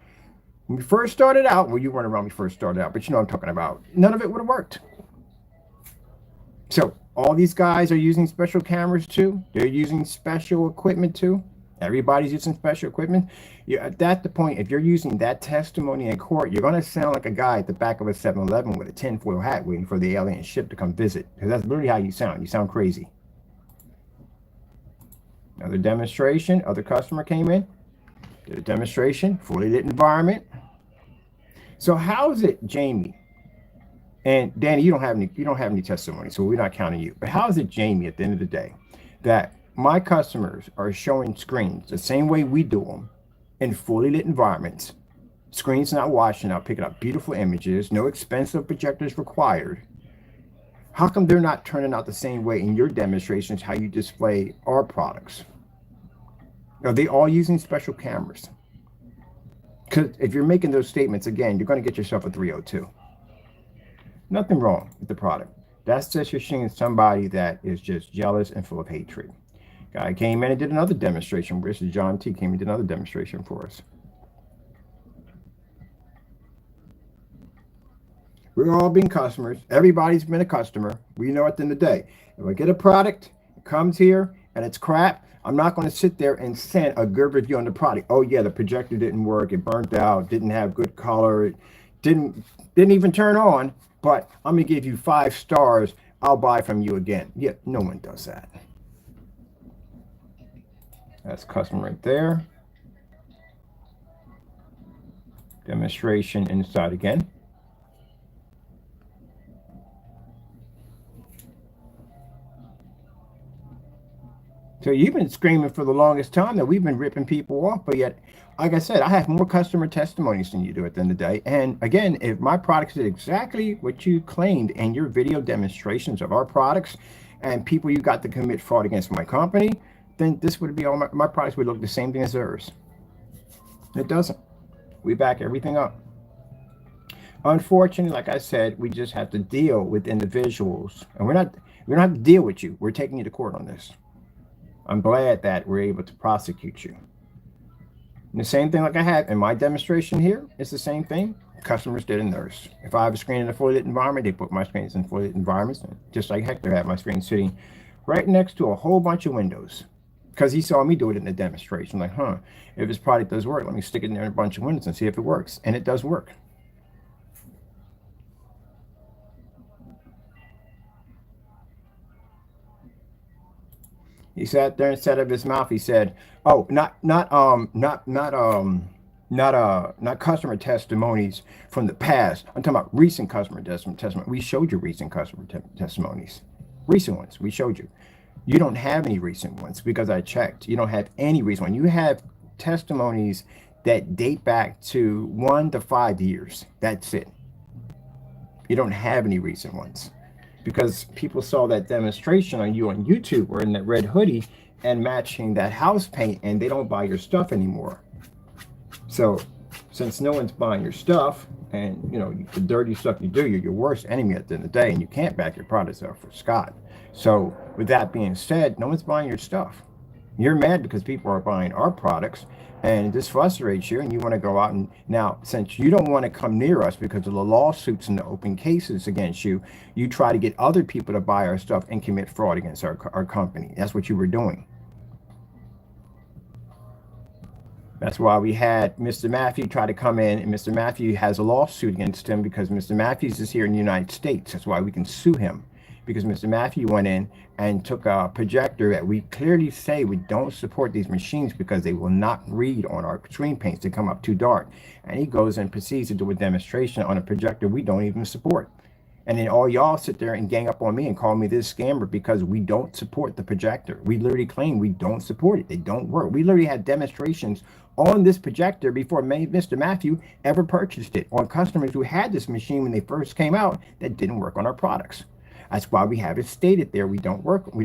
when we first started out, well, you weren't around when we first started out, but you know what I'm talking about, none of it would have worked. So all these guys are using special cameras too. They're using special equipment too. Everybody's using special equipment. At that the point, if you're using that testimony in court, you're going to sound like a guy at the back of a 7-Eleven with a tinfoil hat waiting for the alien ship to come visit. Because that's literally how you sound. You sound crazy. Another demonstration. Other customer came in. Did a demonstration. Fully lit environment. So how is it, Jamie? And Danny, you don't have any testimony, so we're not counting you. But how is it, Jamie, at the end of the day, that my customers are showing screens the same way we do them in fully lit environments, screens not washing out, picking up beautiful images, no expensive projectors required? How come they're not turning out the same way in your demonstrations, how you display our products? Are they all using special cameras? Because if you're making those statements, again, you're going to get yourself a 302. Nothing wrong with the product. That's just you're seeing somebody that is just jealous and full of hatred. Guy came in and did another demonstration. This is John T. Came and did another demonstration for us. We're all being customers. Everybody's been a customer. We know at the end of the day, if I get a product, it comes here and it's crap, I'm not going to sit there and send a good review on the product. Oh yeah, the projector didn't work. It burnt out. Didn't have good color. It didn't even turn on. But I'm going to give you 5 stars. I'll buy from you again. Yeah, no one does that. That's customer right there. Demonstration inside again. So you've been screaming for the longest time that we've been ripping people off, but yet, like I said, I have more customer testimonies than you do at the end of the day. And again, if my products did exactly what you claimed in your video demonstrations of our products and people you got to commit fraud against my company, then this would be all my products would look the same thing as theirs. It doesn't. We back everything up. Unfortunately, like I said, we just have to deal with individuals, and we don't have to deal with you. We're taking you to court on this. I'm glad that we're able to prosecute you. And the same thing like I had in my demonstration here, it's the same thing customers did in theirs. If I have a screen in a fully lit environment, they put my screens in fully lit environments, just like Hector had my screen sitting right next to a whole bunch of windows. Because he saw me do it in the demonstration, like, if this product does work, let me stick it in there in a bunch of windows and see if it works. And it does work. He sat there and said of his mouth, he said, "Oh, not customer testimonies from the past. I'm talking about recent customer testimony. We showed you recent customer testimonies, recent ones. We showed you. You don't have any recent ones because I checked. You don't have any recent one. You have testimonies that date back to 1 to 5 years. That's it. You don't have any recent ones." Because people saw that demonstration on you on YouTube or in that red hoodie and matching that house paint, and they don't buy your stuff anymore. So since no one's buying your stuff, and the dirty stuff you do, you're your worst enemy at the end of the day, and you can't back your products up for Scott. So with that being said, no one's buying your stuff. You're mad because people are buying our products, and this frustrates you, and you want to go out and now, since you don't want to come near us because of the lawsuits and the open cases against you, you try to get other people to buy our stuff and commit fraud against our company. That's what you were doing. That's why we had Mr. Matthew try to come in, and Mr. Matthew has a lawsuit against him because Mr. Matthews is here in the United States. That's why we can sue him, because Mr. Matthew went in and took a projector that we clearly say we don't support these machines because they will not read on our screen paints. They come up too dark. And he goes and proceeds to do a demonstration on a projector we don't even support. And then all y'all sit there and gang up on me and call me this scammer because we don't support the projector. We literally claim we don't support it. They don't work. We literally had demonstrations on this projector before Mr. Matthew ever purchased it on customers who had this machine when they first came out that didn't work on our products. That's why we have it stated there. We don't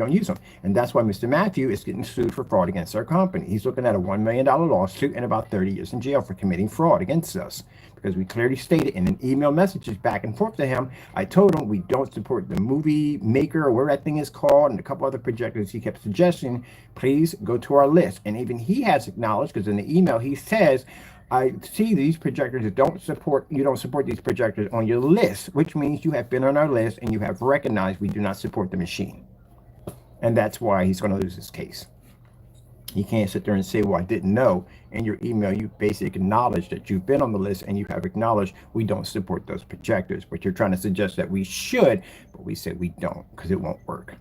use them. And that's why Mr. Matthew is getting sued for fraud against our company. He's looking at a $1 million lawsuit and about 30 years in jail for committing fraud against us. Because we clearly stated in an email messages back and forth to him, I told him we don't support the movie maker or whatever that thing is called, and a couple other projectors he kept suggesting, please go to our list. And even he has acknowledged, because in the email he says, I see these projectors that you don't support these projectors on your list, which means you have been on our list and you have recognized we do not support the machine. And that's why he's going to lose his case. You can't sit there and say, well, I didn't know. In your email, you basically acknowledge that you've been on the list and you have acknowledged we don't support those projectors. But you're trying to suggest that we should, but we say we don't because it won't work.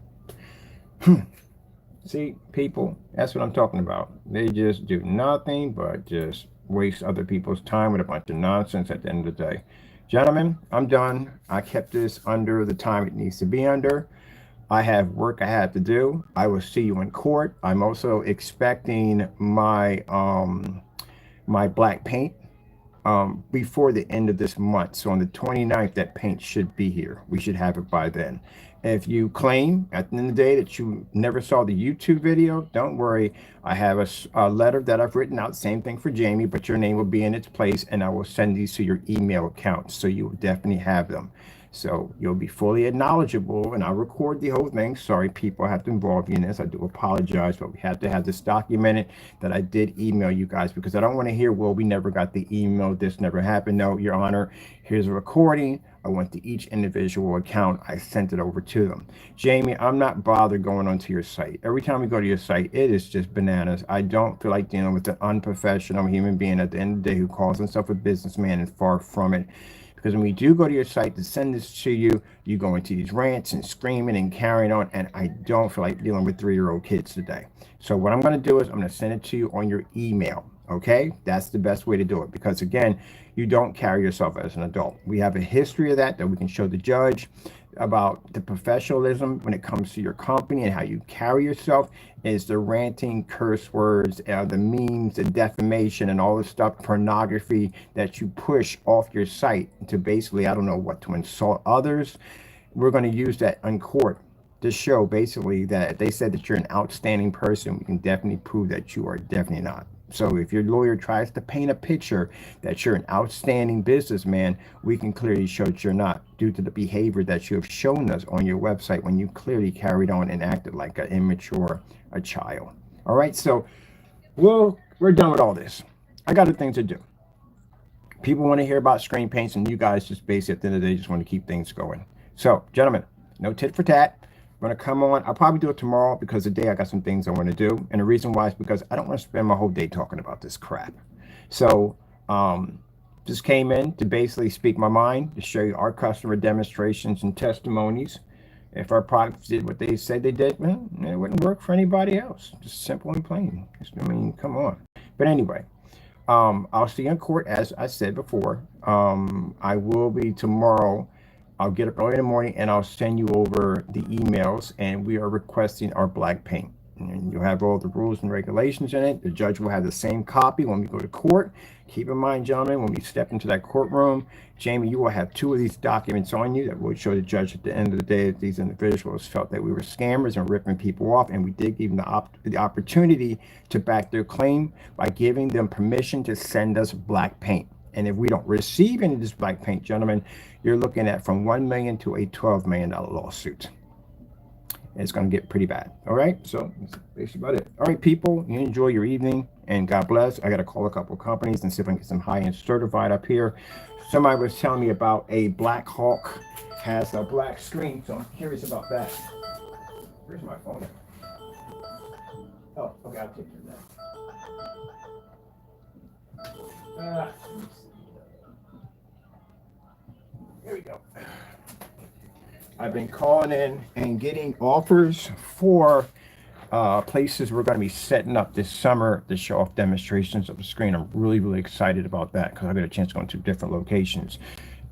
See, people, that's what I'm talking about. They just do nothing but just waste other people's time with a bunch of nonsense at the end of the day. Gentlemen, I'm done. I kept this under the time it needs to be under. I have work I have to do. I will see you in court. I'm also expecting my black paint before the end of this month. So on the 29th, that paint should be here. We should have it by then. If you claim at the end of the day that you never saw the YouTube video, don't worry. I have a letter that I've written out, same thing for Jamie, but your name will be in its place, and I will send these to your email account. So you will definitely have them. So you'll be fully acknowledgeable, and I'll record the whole thing. Sorry, people, I have to involve you in this. I do apologize, but we have to have this documented that I did email you guys because I don't want to hear, well, we never got the email. This never happened. No, Your Honor, here's a recording. I went to each individual account. I sent it over to them. Jamie, I'm not bothered going onto your site. Every time we go to your site, it is just bananas. I don't feel like dealing with an unprofessional human being at the end of the day who calls himself a businessman and far from it. Because when we do go to your site to send this to you, you go into these rants and screaming and carrying on, and I don't feel like dealing with 3-year-old kids today. So what I'm going to do is I'm going to send it to you on your email. Okay, that's the best way to do it because again, you don't carry yourself as an adult. We have a history of that we can show the judge about the professionalism when it comes to your company and how you carry yourself is the ranting, curse words, the memes, the defamation, and all the stuff, pornography that you push off your site to basically, I don't know what, to insult others. We're going to use that in court to show basically that they said that you're an outstanding person. We can definitely prove that you are definitely not. So if your lawyer tries to paint a picture that you're an outstanding businessman, we can clearly show that you're not due to the behavior that you have shown us on your website when you clearly carried on and acted like an immature a child. All right, so we're done with all this. I got other things to do. People want to hear about screen paints, and you guys just basically at the end of the day just want to keep things going. So, gentlemen, no tit for tat. I'm going to come on. I'll probably do it tomorrow because today I got some things I want to do. And the reason why is because I don't want to spend my whole day talking about this crap. So just came in to basically speak my mind, to show you our customer demonstrations and testimonies. If our products did what they said they did, man, it wouldn't work for anybody else. Just simple and plain. I mean, come on. But anyway, I'll see you in court, as I said before. I will be tomorrow. I'll get up early in the morning and I'll send you over the emails, and we are requesting our black paint. And you'll have all the rules and regulations in it. The judge will have the same copy when we go to court. Keep in mind, gentlemen, when we step into that courtroom, Jamie, you will have 2 of these documents on you that will show the judge at the end of the day that these individuals felt that we were scammers and ripping people off, and we did give them the opportunity to back their claim by giving them permission to send us black paint. And if we don't receive any of this black paint, gentlemen, you're looking at from $1 million to a $12 million lawsuit. It's going to get pretty bad. All right. So that's basically about it. All right, people, you enjoy your evening and God bless. I got to call a couple of companies and see if I can get some high-end certified up here. Somebody was telling me about a Black Hawk has a black screen, so I'm curious about that. Where's my phone? Oh, okay, I'll take care of that. Here we go. I've been calling in and getting offers for places we're going to be setting up this summer to show off demonstrations of the screen. I'm really, really excited about that because I got a chance to go into different locations.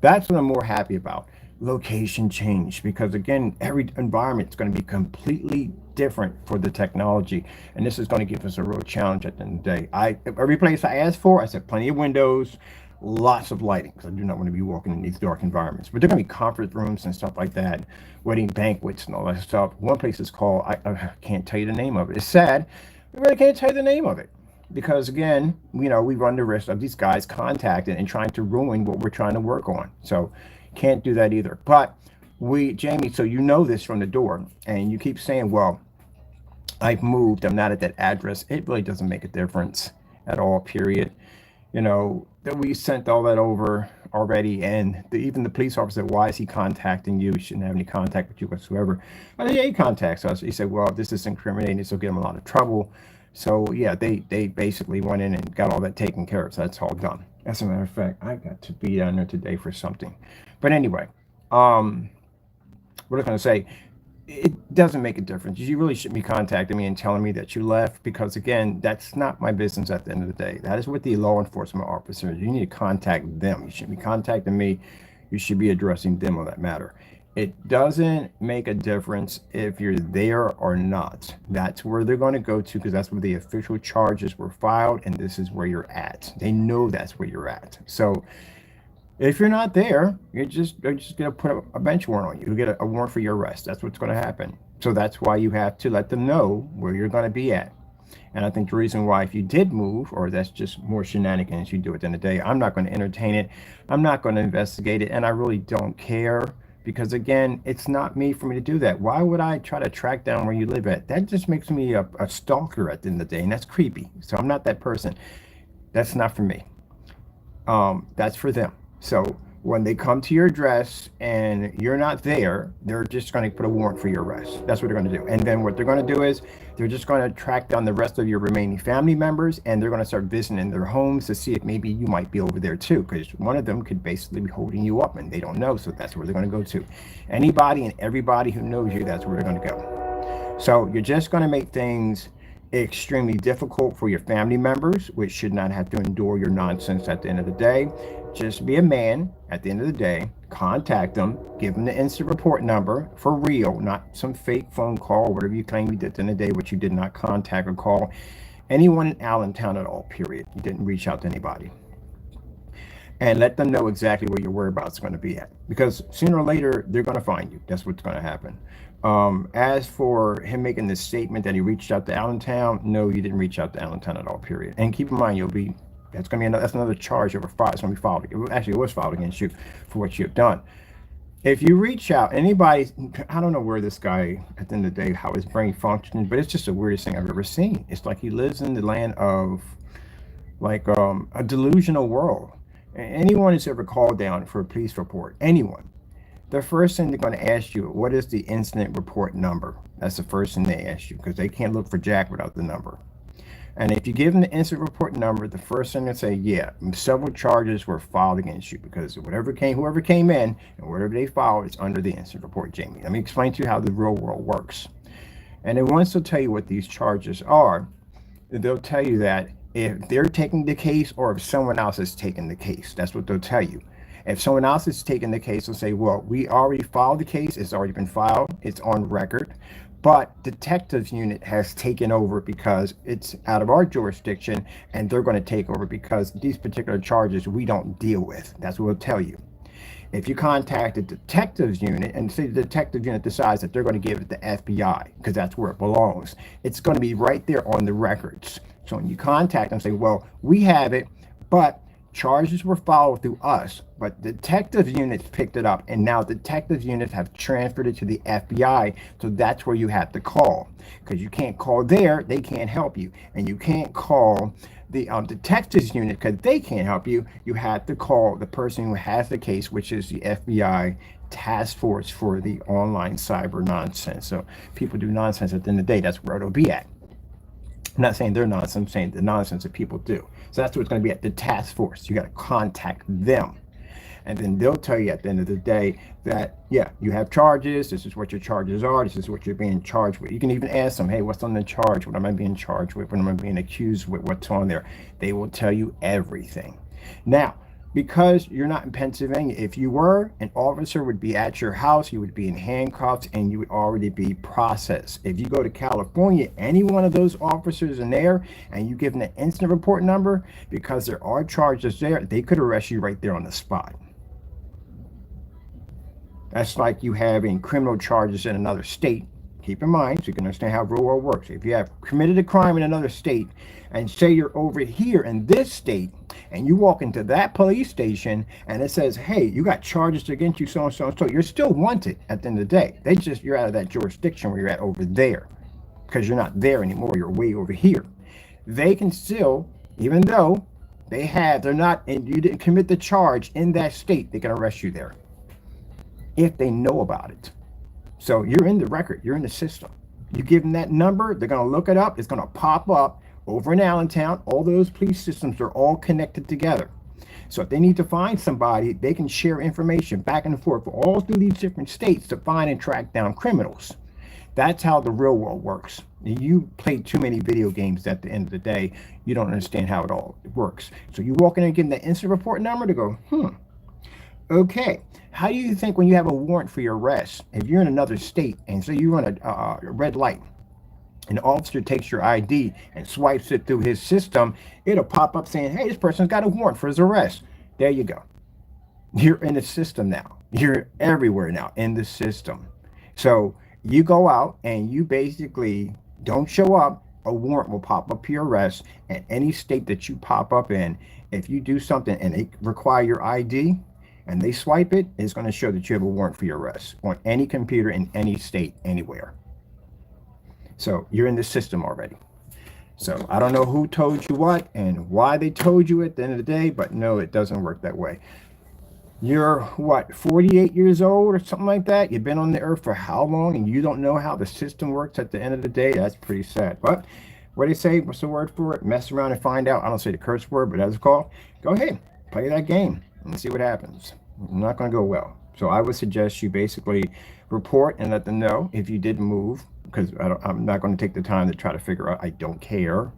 That's what I'm more happy about. Location change, because again, every environment is going to be completely different for the technology, and this is going to give us a real challenge at the end of the day. Every place I asked for, I said plenty of windows, lots of lighting, because I do not want to be walking in these dark environments. But they're going to be conference rooms and stuff like that, wedding banquets and all that stuff. One place is called, I can't tell you the name of it. It's sad, I really can't tell you the name of it, because again, you know, we run the risk of these guys contacting and trying to ruin what we're trying to work on. So can't do that either. But Jamie, so you know this from the door, and you keep saying, well, I've moved, I'm not at that address. It really doesn't make a difference at all, period. You know, that we sent all that over already, and even the police officer said, why is he contacting you? He shouldn't have any contact with you whatsoever. But yeah, he contacts us. He said, well, this is incriminating, this will get him a lot of trouble. So yeah, they basically went in and got all that taken care of. So that's all done. As a matter of fact, I got to be down there today for something. But anyway, um, what was I going to say? It doesn't make a difference. You really shouldn't be contacting me and telling me that you left because, again, that's not my business at the end of the day. That is with the law enforcement officers. You need to contact them. You shouldn't be contacting me. You should be addressing them on that matter. It doesn't make a difference if you're there or not. That's where they're going to go to because that's where the official charges were filed, and this is where you're at. They know that's where you're at. So if you're not there, they're just gonna put a bench warrant on you. You get a warrant for your arrest. That's what's gonna happen. So that's why you have to let them know where you're gonna be at. And I think the reason why, if you did move, or that's just more shenanigans you do at the end of the day, I'm not going to entertain it. I'm not going to investigate it, and I really don't care because, again, it's not me for me to do that. Why would I try to track down where you live at? That just makes me a stalker at the end of the day, and that's creepy. So I'm not that person. That's not for me. That's for them. So when they come to your address and you're not there, they're just going to put a warrant for your arrest. That's what they're going to do. And then what they're going to do is they're just going to track down the rest of your remaining family members and they're going to start visiting their homes to see if maybe you might be over there too, because one of them could basically be holding you up and they don't know. So that's where they're going to go to. Anybody and everybody who knows you, that's where they're going to go. So you're just going to make things extremely difficult for your family members, which should not have to endure your nonsense at the end of the day. Just be a man at the end of the day. Contact them, give them the instant report number for real, not some fake phone call, whatever you claim you did at the end of the day, which you did not contact or call anyone in Allentown at all, period. You didn't reach out to anybody. And let them know exactly where your whereabouts are going to be at. Because sooner or later, they're going to find you. That's what's going to happen. As for him making this statement that he reached out to Allentown, no, you didn't reach out to Allentown at all, period. And keep in mind, that's going to be another charge over filed. It's going to be filed. Actually, it was filed against you for what you have done. If you reach out, anybody, I don't know where this guy, at the end of the day, how his brain functions, but it's just the weirdest thing I've ever seen. It's like he lives in the land of like a delusional world. Anyone who's ever called down for a police report, anyone, the first thing they're going to ask you, what is the incident report number? That's the first thing they ask you because they can't look for Jack without the number. And if you give them the incident report number, the first thing they say, yeah, several charges were filed against you because whoever came in and whatever they filed, it's under the incident report, Jamie. Let me explain to you how the real world works. And then once they'll tell you what these charges are, they'll tell you that if they're taking the case or if someone else is taking the case. That's what they'll tell you. If someone else is taking the case, they'll say, well, we already filed the case. It's already been filed. It's on record. But detectives unit has taken over because it's out of our jurisdiction and they're going to take over because these particular charges we don't deal with. That's what we'll tell you. If you contact the detectives unit and say the detective unit decides that they're going to give it to FBI because that's where it belongs, it's going to be right there on the records. So when you contact them, say, well, we have it, but charges were filed through us, but detective units picked it up, and now detective units have transferred it to the FBI. So that's where you have to call because you can't call there; they can't help you, and you can't call the detectives unit because they can't help you. You have to call the person who has the case, which is the FBI task force for the online cyber nonsense. So people do nonsense at the end of the day. That's where it'll be at. I'm not saying they're nonsense, I'm saying the nonsense that people do. So that's what it's going to be at the task force. You got to contact them. And then they'll tell you at the end of the day that, yeah, you have charges. This is what your charges are. This is what you're being charged with. You can even ask them, hey, what's on the charge? What am I being charged with? What am I being accused with? What's on there? They will tell you everything. Now, because you're not in Pennsylvania, if you were, an officer would be at your house, you would be in handcuffs, and you would already be processed. If you go to California, any one of those officers in there, and you give them an incident report number, because there are charges there, they could arrest you right there on the spot. That's like you having criminal charges in another state. Keep in mind, so you can understand how real world works. If you have committed a crime in another state, and say you're over here in this state, and you walk into that police station, and it says, hey, you got charges against you, so and so and so, you're still wanted at the end of the day. You're out of that jurisdiction where you're at over there, because you're not there anymore. You're way over here. They can still, even though they're not, and you didn't commit the charge in that state, they can arrest you there if they know about it. So you're in the record, you're in the system. You give them that number, they're going to look it up. It's going to pop up over in Allentown. All those police systems are all connected together. So if they need to find somebody, they can share information back and forth all through these different states to find and track down criminals. That's how the real world works. You play too many video games at the end of the day, you don't understand how it all works. So you walk in and get that instant report number to go, okay. How do you think when you have a warrant for your arrest, if you're in another state and so you run a red light, an officer takes your ID and swipes it through his system, it'll pop up saying, hey, this person's got a warrant for his arrest. There you go. You're in the system now. You're everywhere now in the system. So you go out and you basically don't show up, a warrant will pop up your arrest. And any state that you pop up in, if you do something and they require your ID and they swipe it, it's going to show that you have a warrant for your arrest on any computer in any state, anywhere. So you're in the system already. So I don't know who told you what and why they told you at the end of the day, but no, it doesn't work that way. You're what, 48 years old or something like that? You've been on the earth for how long and you don't know how the system works at the end of the day? That's pretty sad. But what do they say? What's the word for it? Mess around and find out. I don't say the curse word, but that's called. Go ahead, play that game and see what happens. It's not going to go well. So I would suggest you basically report and let them know if you did move, because I'm not going to take the time to try to figure out. I don't care.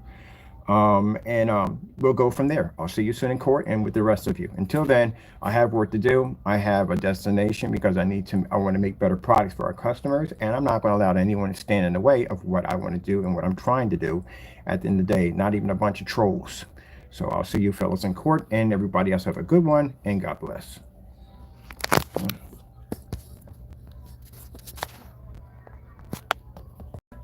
We'll go from there. I'll see you soon in court and with the rest of you. Until then, I have work to do. I have a destination because I want to make better products for our customers, and I'm not going to allow anyone to stand in the way of what I want to do and what I'm trying to do at the end of the day, not even a bunch of trolls. So I'll see you fellas in court, and everybody else have a good one, and God bless.